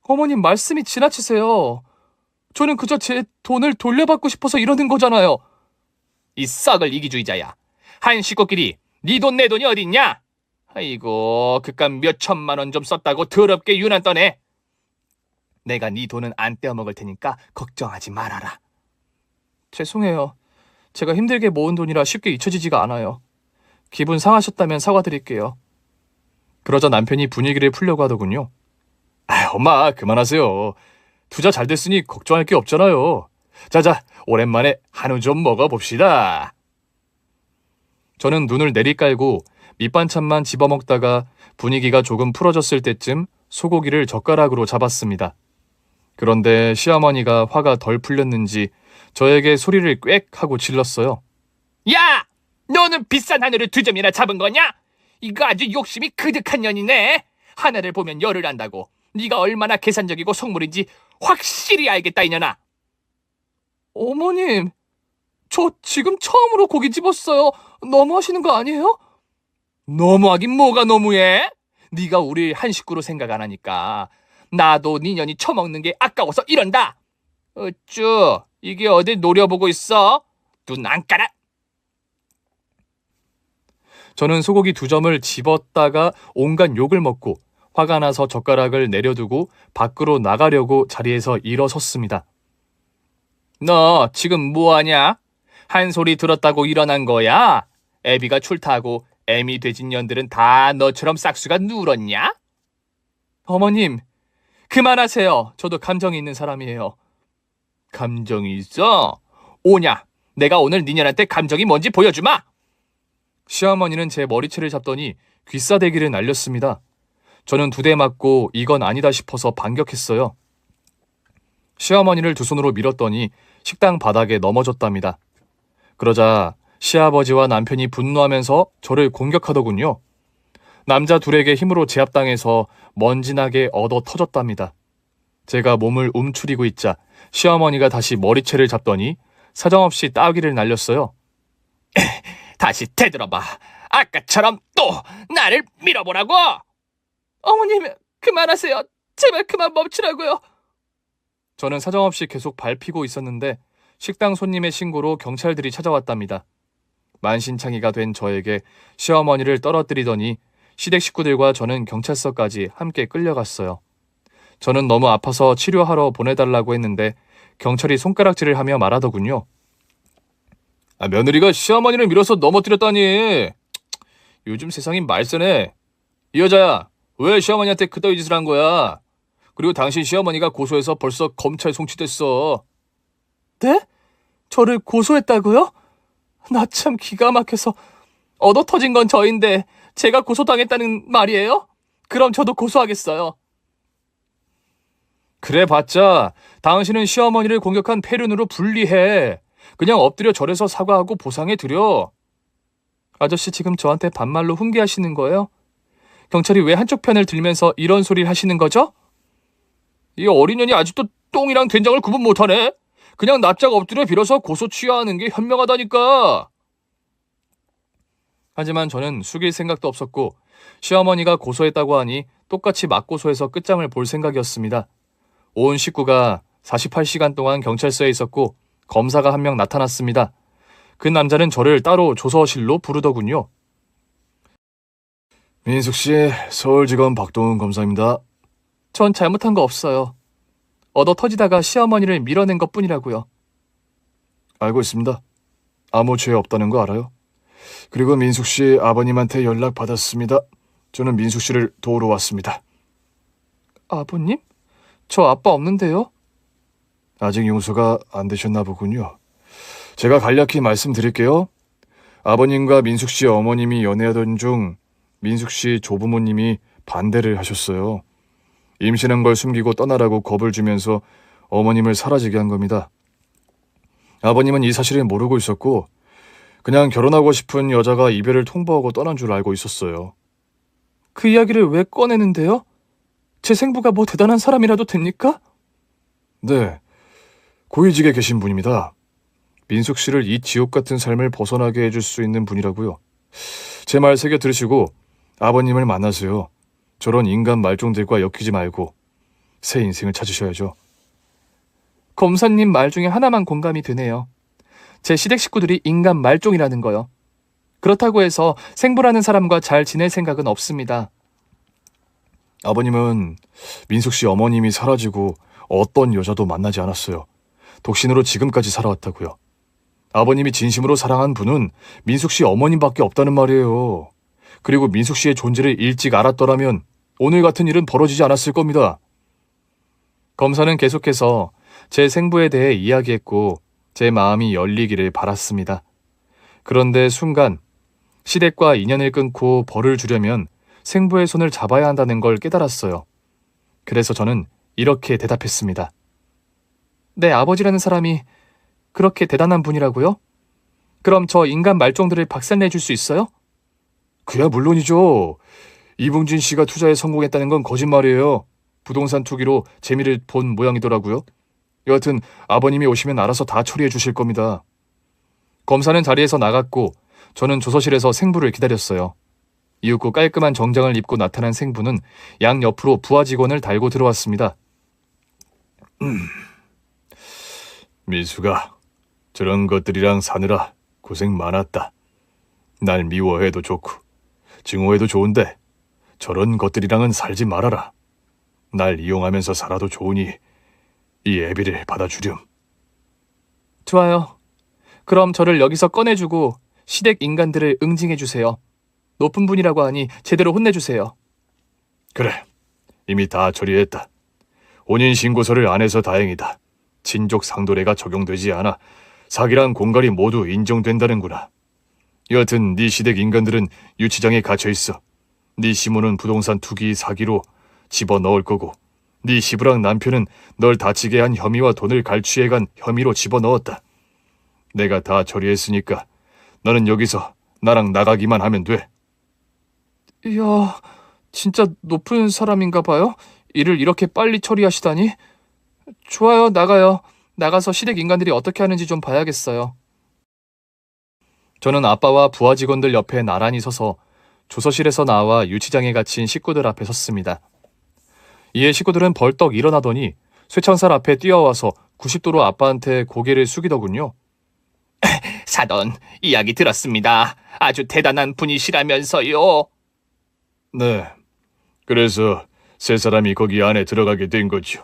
어머님 말씀이 지나치세요. 저는 그저 제 돈을 돌려받고 싶어서 이러는 거잖아요. 이 썩을 이기주의자야. 한 식구끼리 네 돈 내 돈이 어딨냐? 아이고, 그깟 몇 천만 원 좀 썼다고 더럽게 유난 떠네. 내가 네 돈은 안 떼어먹을 테니까 걱정하지 말아라. 죄송해요. 제가 힘들게 모은 돈이라 쉽게 잊혀지지가 않아요. 기분 상하셨다면 사과드릴게요. 그러자 남편이 분위기를 풀려고 하더군요. 아, 엄마 그만하세요. 투자 잘 됐으니 걱정할 게 없잖아요. 자자, 오랜만에 한우 좀 먹어봅시다. 저는 눈을 내리깔고 밑반찬만 집어먹다가 분위기가 조금 풀어졌을 때쯤 소고기를 젓가락으로 잡았습니다. 그런데 시어머니가 화가 덜 풀렸는지 저에게 소리를 꽥 하고 질렀어요. 야! 너는 비싼 하늘을 2점이나 잡은 거냐? 이거 아주 욕심이 그득한 년이네. 하늘을 보면 열을 안다고. 네가 얼마나 계산적이고 속물인지 확실히 알겠다, 이년아. 어머님, 저 지금 처음으로 고기 집었어요. 너무하시는 거 아니에요? 너무하긴 뭐가 너무해? 네가 우리 한 식구로 생각 안 하니까 나도 네 년이 처먹는 게 아까워서 이런다. 어쭈, 이게 어딜 노려보고 있어? 눈 안 깔아? 저는 소고기 2점을 집었다가 온갖 욕을 먹고 화가 나서 젓가락을 내려두고 밖으로 나가려고 자리에서 일어섰습니다. 너 지금 뭐하냐? 한 소리 들었다고 일어난 거야? 애비가 출타하고 애미 돼진 년들은 다 너처럼 싹수가 누렇냐? 어머님, 그만하세요. 저도 감정이 있는 사람이에요. 감정이 있어? 오냐? 내가 오늘 니년한테 감정이 뭔지 보여주마. 시어머니는 제 머리채를 잡더니 귀싸대기를 날렸습니다. 저는 2대 맞고 이건 아니다 싶어서 반격했어요. 시어머니를 2손으로 밀었더니 식당 바닥에 넘어졌답니다. 그러자 시아버지와 남편이 분노하면서 저를 공격하더군요. 남자 2에게 힘으로 제압당해서 먼지나게 얻어 터졌답니다. 제가 몸을 움츠리고 있자 시어머니가 다시 머리채를 잡더니 사정없이 따귀를 날렸어요. 다시 되돌아봐. 아까처럼 또 나를 밀어보라고. 어머님, 그만하세요. 제발 그만 멈추라고요. 저는 사정없이 계속 밟히고 있었는데 식당 손님의 신고로 경찰들이 찾아왔답니다. 만신창이가 된 저에게 시어머니를 떨어뜨리더니 시댁 식구들과 저는 경찰서까지 함께 끌려갔어요. 저는 너무 아파서 치료하러 보내달라고 했는데 경찰이 손가락질을 하며 말하더군요. 며느리가 시어머니를 밀어서 넘어뜨렸다니. 요즘 세상이 말세네. 이 여자야, 왜 시어머니한테 그따위 짓을 한 거야? 그리고 당신 시어머니가 고소해서 벌써 검찰 송치됐어. 네? 저를 고소했다고요? 나 참 기가 막혀서. 얻어 터진 건 저인데 제가 고소당했다는 말이에요? 그럼 저도 고소하겠어요. 그래봤자 당신은 시어머니를 공격한 폐륜으로 불리해. 그냥 엎드려 절에서 사과하고 보상해드려. 아저씨 지금 저한테 반말로 훈계하시는 거예요? 경찰이 왜 한쪽 편을 들면서 이런 소리를 하시는 거죠? 이 어린년이 아직도 똥이랑 된장을 구분 못하네. 그냥 납작 엎드려 빌어서 고소 취하하는 게 현명하다니까. 하지만 저는 숙일 생각도 없었고 시어머니가 고소했다고 하니 똑같이 맞고소해서 끝장을 볼 생각이었습니다. 온 식구가 48시간 동안 경찰서에 있었고 검사가 한 명 나타났습니다. 그 남자는 저를 따로 조서실로 부르더군요. 민숙씨, 서울지검 박동훈 검사입니다. 전 잘못한 거 없어요. 얻어 터지다가 시어머니를 밀어낸 것뿐이라고요. 알고 있습니다. 아무 죄 없다는 거 알아요. 그리고 민숙씨 아버님한테 연락 받았습니다. 저는 민숙씨를 도우러 왔습니다. 아버님? 저 아빠 없는데요? 아직 용서가 안 되셨나 보군요. 제가 간략히 말씀드릴게요. 아버님과 민숙씨 어머님이 연애하던 중 민숙씨 조부모님이 반대를 하셨어요. 임신한 걸 숨기고 떠나라고 겁을 주면서 어머님을 사라지게 한 겁니다. 아버님은 이 사실을 모르고 있었고 그냥 결혼하고 싶은 여자가 이별을 통보하고 떠난 줄 알고 있었어요. 그 이야기를 왜 꺼내는데요? 제 생부가 뭐 대단한 사람이라도 됩니까? 네, 고위직에 계신 분입니다. 민숙 씨를 이 지옥 같은 삶을 벗어나게 해줄 수 있는 분이라고요. 제 말 새겨 들으시고 아버님을 만나세요. 저런 인간 말종들과 엮이지 말고 새 인생을 찾으셔야죠. 검사님 말 중에 하나만 공감이 되네요. 제 시댁 식구들이 인간 말종이라는 거요. 그렇다고 해서 생부라는 사람과 잘 지낼 생각은 없습니다. 아버님은 민숙 씨 어머님이 사라지고 어떤 여자도 만나지 않았어요. 독신으로 지금까지 살아왔다고요. 아버님이 진심으로 사랑한 분은 민숙 씨 어머님밖에 없다는 말이에요. 그리고 민숙 씨의 존재를 일찍 알았더라면 오늘 같은 일은 벌어지지 않았을 겁니다. 검사는 계속해서 제 생부에 대해 이야기했고 제 마음이 열리기를 바랐습니다. 그런데 순간 시댁과 인연을 끊고 벌을 주려면 생부의 손을 잡아야 한다는 걸 깨달았어요. 그래서 저는 이렇게 대답했습니다. 내 아버지라는 사람이 그렇게 대단한 분이라고요? 그럼 저 인간 말종들을 박살내줄 수 있어요? 그야 물론이죠. 이봉진 씨가 투자에 성공했다는 건 거짓말이에요. 부동산 투기로 재미를 본 모양이더라고요. 여하튼 아버님이 오시면 알아서 다 처리해 주실 겁니다. 검사는 자리에서 나갔고 저는 조서실에서 생부를 기다렸어요. 이윽고 깔끔한 정장을 입고 나타난 생부는 양 옆으로 부하 직원을 달고 들어왔습니다. 민수가 저런 것들이랑 사느라 고생 많았다. 날 미워해도 좋고 증오해도 좋은데 저런 것들이랑은 살지 말아라. 날 이용하면서 살아도 좋으니 이 애비를 받아주렴. 좋아요. 그럼 저를 여기서 꺼내주고 시댁 인간들을 응징해주세요. 높은 분이라고 하니 제대로 혼내주세요. 그래, 이미 다 처리했다. 혼인신고서를 안 해서 다행이다. 친족 상도례가 적용되지 않아 사기랑 공갈이 모두 인정된다는구나. 여하튼 네 시댁 인간들은 유치장에 갇혀있어. 네 시모는 부동산 투기 사기로 집어넣을 거고 네 시부랑 남편은 널 다치게 한 혐의와 돈을 갈취해간 혐의로 집어넣었다. 내가 다 처리했으니까 너는 여기서 나랑 나가기만 하면 돼. 이야, 진짜 높은 사람인가 봐요? 일을 이렇게 빨리 처리하시다니? 좋아요, 나가요. 나가서 시댁 인간들이 어떻게 하는지 좀 봐야겠어요. 저는 아빠와 부하 직원들 옆에 나란히 서서 조서실에서 나와 유치장에 갇힌 식구들 앞에 섰습니다. 이에 식구들은 벌떡 일어나더니 쇠창살 앞에 뛰어와서 90도로 아빠한테 고개를 숙이더군요. 사돈, 이야기 들었습니다. 아주 대단한 분이시라면서요. 네, 그래서 세 사람이 거기 안에 들어가게 된 거죠.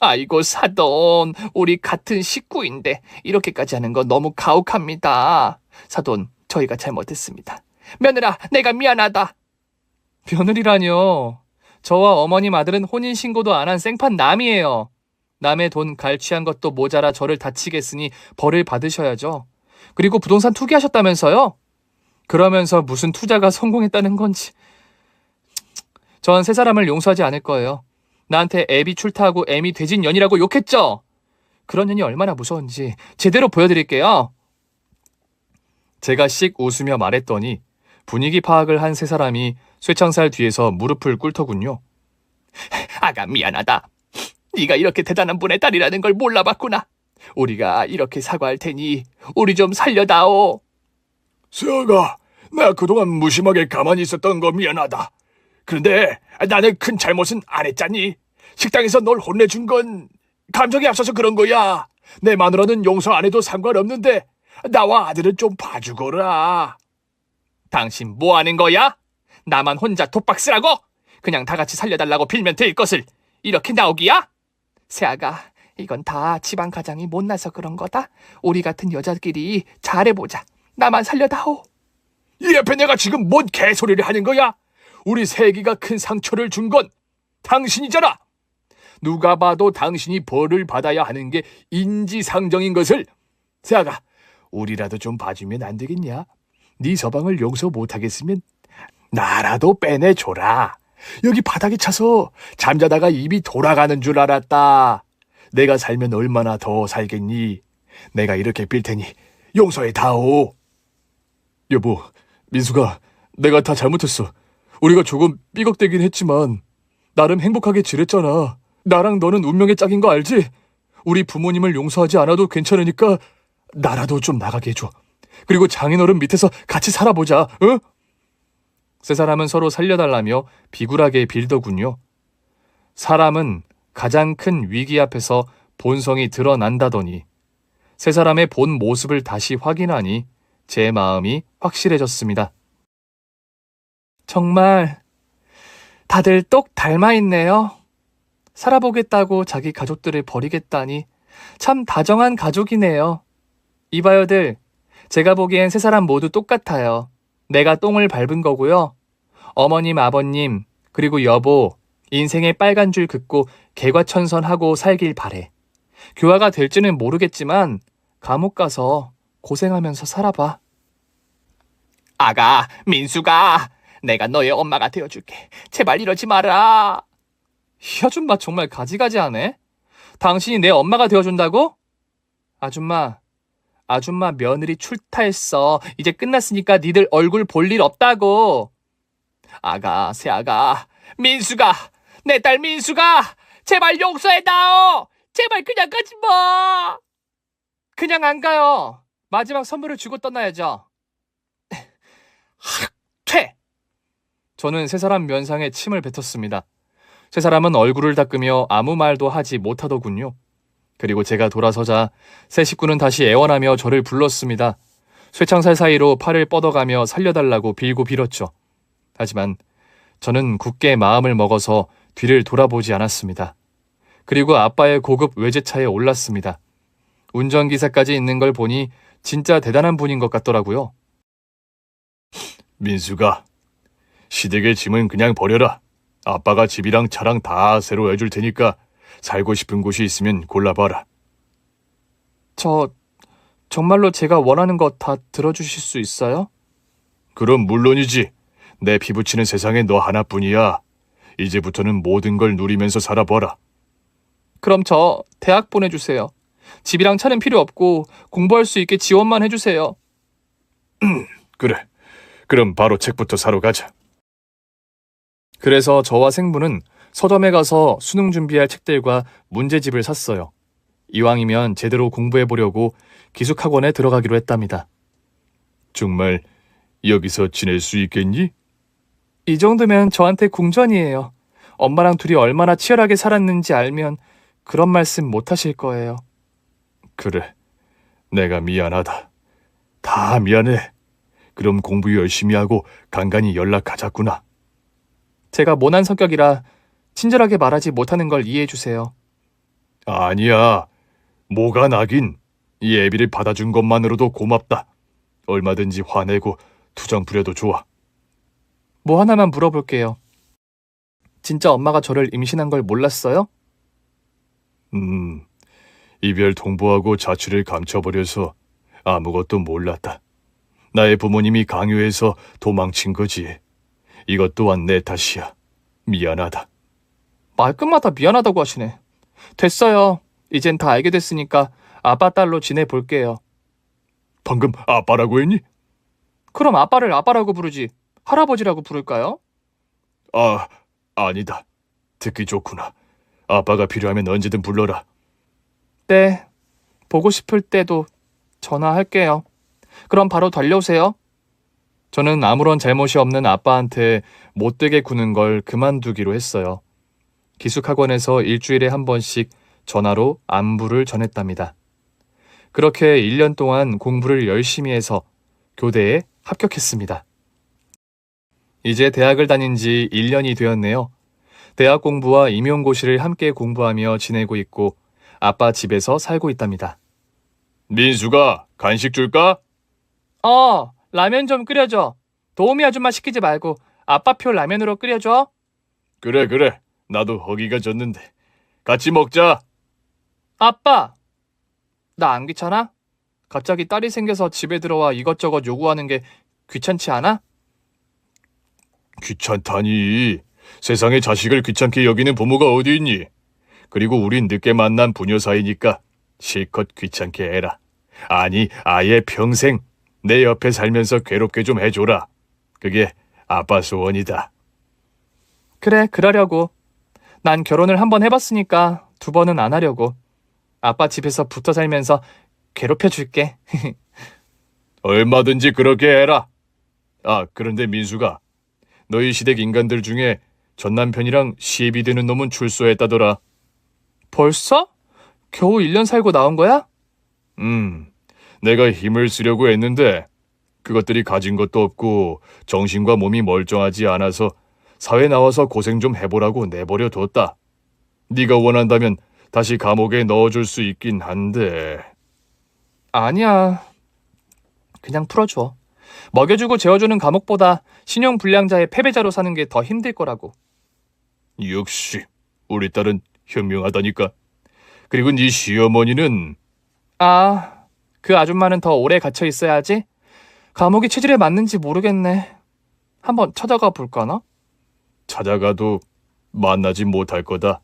아이고 사돈, 우리 같은 식구인데 이렇게까지 하는 건 너무 가혹합니다. 사돈, 저희가 잘못했습니다. 며느라, 내가 미안하다. 며느리라뇨. 저와 어머님 아들은 혼인신고도 안 한 생판 남이에요. 남의 돈 갈취한 것도 모자라 저를 다치게 했으니 벌을 받으셔야죠. 그리고 부동산 투기하셨다면서요? 그러면서 무슨 투자가 성공했다는 건지. 전 세 사람을 용서하지 않을 거예요. 나한테 애비 출타하고 애미 돼진 년이라고 욕했죠? 그런 년이 얼마나 무서운지 제대로 보여드릴게요. 제가 씩 웃으며 말했더니 분위기 파악을 한 세 사람이 쇠창살 뒤에서 무릎을 꿇더군요. 아가 미안하다. 네가 이렇게 대단한 분의 딸이라는 걸 몰라봤구나. 우리가 이렇게 사과할 테니 우리 좀 살려다오. 수아가, 나 그동안 무심하게 가만히 있었던 거 미안하다. 그런데 나는 큰 잘못은 안 했잖니. 식당에서 널 혼내준 건 감정이 앞서서 그런 거야. 내 마누라는 용서 안 해도 상관없는데 나와 아들은 좀 봐주거라. 당신 뭐 하는 거야? 나만 혼자 독박 쓰라고? 그냥 다 같이 살려달라고 빌면 될 것을 이렇게 나오기야? 새아가, 이건 다 집안 가장이 못나서 그런 거다. 우리 같은 여자끼리 잘해보자. 나만 살려다오. 이 앞에 내가 지금 뭔 개소리를 하는 거야? 우리 세기가 큰 상처를 준 건 당신이잖아. 누가 봐도 당신이 벌을 받아야 하는 게 인지상정인 것을. 세아가, 우리라도 좀 봐주면 안 되겠냐? 네 서방을 용서 못하겠으면 나라도 빼내줘라. 여기 바닥에 차서 잠자다가 입이 돌아가는 줄 알았다. 내가 살면 얼마나 더 살겠니? 내가 이렇게 빌 테니 용서해 다오. 여보, 민수가 내가 다 잘못했어. 우리가 조금 삐걱대긴 했지만 나름 행복하게 지냈잖아. 나랑 너는 운명의 짝인 거 알지? 우리 부모님을 용서하지 않아도 괜찮으니까 나라도 좀 나가게 해줘. 그리고 장인어른 밑에서 같이 살아보자. 응? 세 사람은 서로 살려달라며 비굴하게 빌더군요. 사람은 가장 큰 위기 앞에서 본성이 드러난다더니 세 사람의 본 모습을 다시 확인하니 제 마음이 확실해졌습니다. 정말 다들 똑 닮아 있네요. 살아보겠다고 자기 가족들을 버리겠다니 참 다정한 가족이네요. 이봐요들, 제가 보기엔 세 사람 모두 똑같아요. 내가 똥을 밟은 거고요. 어머님, 아버님, 그리고 여보, 인생의 빨간 줄 긋고 개과천선하고 살길 바래. 교화가 될지는 모르겠지만 감옥 가서 고생하면서 살아봐. 아가, 민수가, 내가 너의 엄마가 되어줄게. 제발 이러지 마라. 이 아줌마 정말 가지가지하네. 당신이 내 엄마가 되어준다고? 아줌마 며느리 출타했어. 이제 끝났으니까 니들 얼굴 볼 일 없다고. 아가, 새아가, 민수가, 내 딸 민수가, 제발 용서해다오. 제발 그냥 가지 마. 그냥 안 가요. 마지막 선물을 주고 떠나야죠. 퇴! 저는 세 사람 면상에 침을 뱉었습니다. 세 사람은 얼굴을 닦으며 아무 말도 하지 못하더군요. 그리고 제가 돌아서자 세 식구는 다시 애원하며 저를 불렀습니다. 쇠창살 사이로 팔을 뻗어가며 살려달라고 빌고 빌었죠. 하지만 저는 굳게 마음을 먹어서 뒤를 돌아보지 않았습니다. 그리고 아빠의 고급 외제차에 올랐습니다. 운전기사까지 있는 걸 보니 진짜 대단한 분인 것 같더라고요. 민수가, 시댁의 짐은 그냥 버려라. 아빠가 집이랑 차랑 다 새로 해줄 테니까 살고 싶은 곳이 있으면 골라봐라. 정말로 제가 원하는 거 다 들어주실 수 있어요? 그럼 물론이지. 내 피부치는 세상에 너 하나뿐이야. 이제부터는 모든 걸 누리면서 살아봐라. 그럼 저 대학 보내주세요. 집이랑 차는 필요 없고 공부할 수 있게 지원만 해주세요. 그래. 그럼 바로 책부터 사러 가자. 그래서 저와 생부는 서점에 가서 수능 준비할 책들과 문제집을 샀어요. 이왕이면 제대로 공부해보려고 기숙학원에 들어가기로 했답니다. 정말 여기서 지낼 수 있겠니? 이 정도면 저한테 궁전이에요. 엄마랑 둘이 얼마나 치열하게 살았는지 알면 그런 말씀 못 하실 거예요. 그래. 내가 미안하다. 다 미안해. 그럼 공부 열심히 하고 간간히 연락하자꾸나. 제가 모난 성격이라 친절하게 말하지 못하는 걸 이해해 주세요. 아니야. 뭐가 나긴. 이 애비를 받아준 것만으로도 고맙다. 얼마든지 화내고 투정 부려도 좋아. 뭐 하나만 물어볼게요. 진짜 엄마가 저를 임신한 걸 몰랐어요? 이별 통보하고 자취를 감춰버려서 아무것도 몰랐다. 나의 부모님이 강요해서 도망친 거지. 이것 또한 내 탓이야. 미안하다. 말끝마다 미안하다고 하시네. 됐어요. 이젠 다 알게 됐으니까 아빠 딸로 지내볼게요. 방금 아빠라고 했니? 그럼 아빠를 아빠라고 부르지 할아버지라고 부를까요? 아니다. 듣기 좋구나. 아빠가 필요하면 언제든 불러라. 네. 보고 싶을 때도 전화할게요. 그럼 바로 달려오세요. 저는 아무런 잘못이 없는 아빠한테 못되게 구는 걸 그만두기로 했어요. 기숙학원에서 일주일에 한 번씩 전화로 안부를 전했답니다. 그렇게 1년 동안 공부를 열심히 해서 교대에 합격했습니다. 이제 대학을 다닌 지 1년이 되었네요. 대학 공부와 임용고시를 함께 공부하며 지내고 있고 아빠 집에서 살고 있답니다. 민수가 간식 줄까? 라면 좀 끓여줘. 도우미 아줌마 시키지 말고 아빠표 라면으로 끓여줘. 그래. 나도 허기가 졌는데. 같이 먹자. 아빠! 나 안 귀찮아? 갑자기 딸이 생겨서 집에 들어와 이것저것 요구하는 게 귀찮지 않아? 귀찮다니. 세상에 자식을 귀찮게 여기는 부모가 어디 있니? 그리고 우린 늦게 만난 부녀 사이니까 실컷 귀찮게 해라. 아니, 아예 평생 내 옆에 살면서 괴롭게 좀 해줘라. 그게 아빠 소원이다. 그래, 그러려고. 난 결혼을 한번 해봤으니까 2번은 안 하려고. 아빠 집에서 붙어 살면서 괴롭혀줄게. 얼마든지 그렇게 해라. 아, 그런데 민수가 너희 시댁 인간들 중에 전 남편이랑 시애비 되는 놈은 출소했다더라. 벌써? 겨우 1년 살고 나온 거야? 내가 힘을 쓰려고 했는데 그것들이 가진 것도 없고 정신과 몸이 멀쩡하지 않아서 사회 나와서 고생 좀 해보라고 내버려 뒀다. 네가 원한다면 다시 감옥에 넣어줄 수 있긴 한데. 아니야. 그냥 풀어줘. 먹여주고 재워주는 감옥보다 신용불량자의 패배자로 사는 게 더 힘들 거라고. 역시 우리 딸은 현명하다니까. 그리고 네 시어머니는 아, 그 아줌마는 더 오래 갇혀 있어야지. 감옥이 체질에 맞는지 모르겠네. 한번 찾아가 볼까나? 찾아가도 만나지 못할 거다.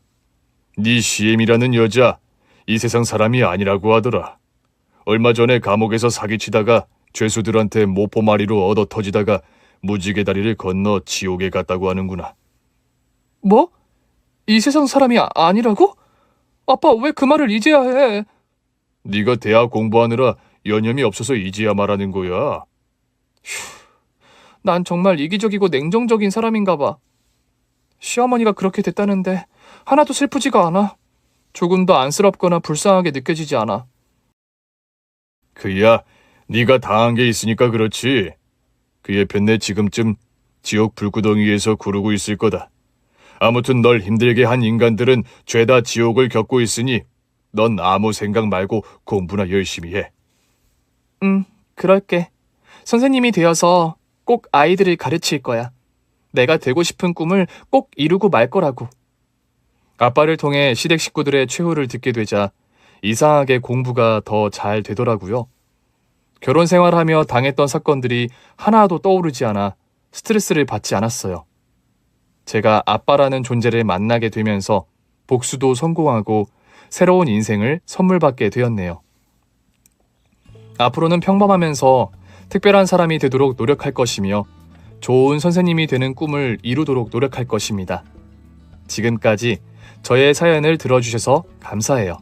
네 시엠이라는 여자 이 세상 사람이 아니라고 하더라. 얼마 전에 감옥에서 사기치다가 죄수들한테 모포마리로 얻어 터지다가 무지개 다리를 건너 지옥에 갔다고 하는구나. 뭐? 이 세상 사람이 아니라고? 아빠 왜 그 말을 이제야 해? 네가 대학 공부하느라 여념이 없어서 이제야 말하는 거야. 난 정말 이기적이고 냉정적인 사람인가 봐. 시어머니가 그렇게 됐다는데 하나도 슬프지가 않아. 조금 더 안쓰럽거나 불쌍하게 느껴지지 않아. 그야 네가 당한 게 있으니까 그렇지. 그의 편내 지금쯤 지옥 불구덩이에서 구르고 있을 거다. 아무튼 널 힘들게 한 인간들은 죄다 지옥을 겪고 있으니 넌 아무 생각 말고 공부나 열심히 해. 그럴게. 선생님이 되어서 꼭 아이들을 가르칠 거야. 내가 되고 싶은 꿈을 꼭 이루고 말 거라고. 아빠를 통해 시댁 식구들의 최후를 듣게 되자 이상하게 공부가 더 잘 되더라고요. 결혼 생활하며 당했던 사건들이 하나도 떠오르지 않아 스트레스를 받지 않았어요. 제가 아빠라는 존재를 만나게 되면서 복수도 성공하고 새로운 인생을 선물 받게 되었네요. 앞으로는 평범하면서 특별한 사람이 되도록 노력할 것이며 좋은 선생님이 되는 꿈을 이루도록 노력할 것입니다. 지금까지 저의 사연을 들어주셔서 감사해요.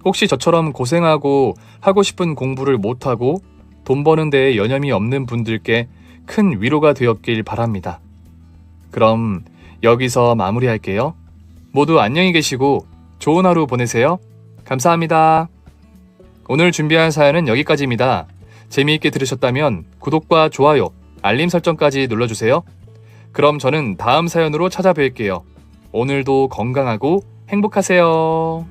혹시 저처럼 고생하고 하고 싶은 공부를 못하고 돈 버는 데에 여념이 없는 분들께 큰 위로가 되었길 바랍니다. 그럼 여기서 마무리할게요. 모두 안녕히 계시고 좋은 하루 보내세요. 감사합니다. 오늘 준비한 사연은 여기까지입니다. 재미있게 들으셨다면 구독과 좋아요, 알림 설정까지 눌러주세요. 그럼 저는 다음 사연으로 찾아뵐게요. 오늘도 건강하고 행복하세요.